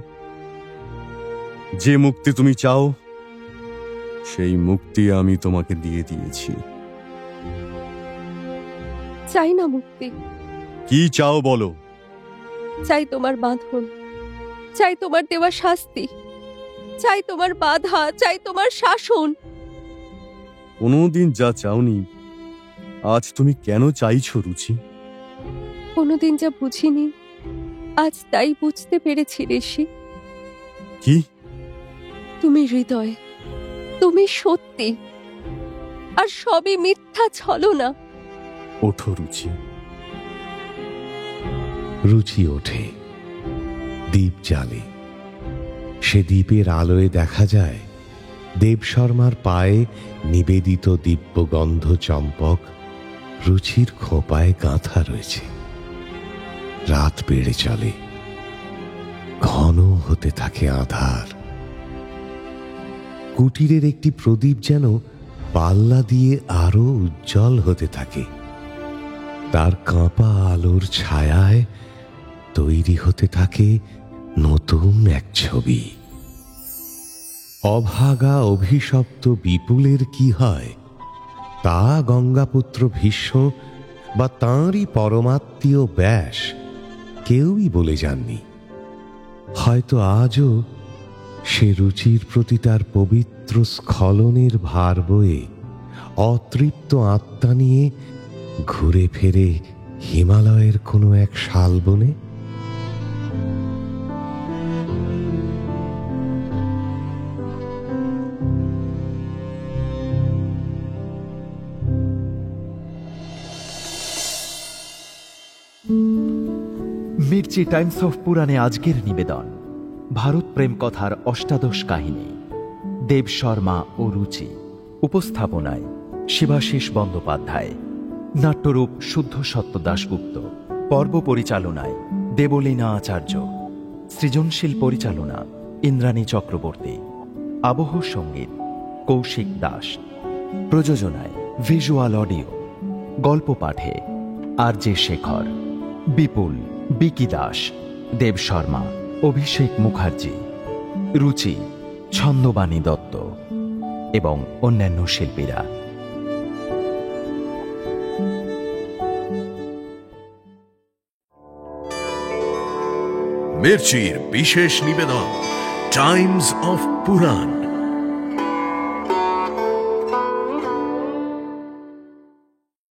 যে মুক্তি তুমি চাও সেই মুক্তি আমি তোমাকে দিয়ে দিয়েছি। চাই না মুক্তি, কি চাও বলো? চাই তোমার বাঁধন, চাই তোমার দেওয়া শাস্তি, চাই তোমার বাধা, চাই তোমার শাসন। কোনোদিন যা চাওনি আজ তুমি কেন চাইছো রুচি? কোনোদিন যা বুঝিনি আজ তাই বুঝতে পেরেছি ঋষি। কি? তুমি হৃদয়, তুমি সত্যি, আর সবই মিথ্যা ছলনা। ওঠো রুচি। রুচি ওঠে। দ্বীপ জ্বালে। সে দ্বীপের আলোয় দেখা যায় দেবশর্মার পায়ে নিবেদিত দিব্যগন্ধ চম্পক রুচির খোঁপায় গাঁথা রয়েছে। রাত বেড়ে চলে, ঘন হতে থাকে আঁধার। কুটিরের একটি প্রদীপ যেন পাল্লা দিয়ে আরো উজ্জ্বল হতে থাকে। তার কাঁপা আলোর ছায়ায় তৈরি হতে থাকে নতুন এক ছবি। অভাগা অভিশপ্ত বিপুলের কি হয় তা গঙ্গাপুত্র ভীষ্ম বা তাঁরই পরমাত্মীয় ব্যাস কেউই বলে যাননি। হয়তো আজও সে রুচির প্রতি তার পবিত্র স্খলনের ভার বয়ে অতৃপ্ত আত্মা নিয়ে ঘুরে ফেরে হিমালয়ের কোনো এক শালবনে। মির্চি টাইমস অফ পুরাণে আজকের নিবেদন ভারত প্রেম কথার অষ্টাদশ কাহিনী, দেব শর্মা ও রুচি। উপস্থাপনায় শিবাশিস বন্দ্যোপাধ্যায়, নাট্যরূপ শুদ্ধ সত্য দাশগুপ্ত, পর্ব পরিচালনায় দেবলীনা আচার্য, সৃজনশীল পরিচালনা ইন্দ্রাণী চক্রবর্তী, আবহ সঙ্গীত কৌশিক দাস, প্রযোজনায় ভিজুয়াল অডিও, গল্প পাঠে আর জে শেখর, বিপুল, বিকি দাস, দেব শর্মা, অভিষেক মুখার্জি, রুচি ছন্দবাণী দত্ত এবং অন্যান্য শিল্পীরা। মির্চির বিশেষ নিবেদন টাইমস অফ পুরাণ।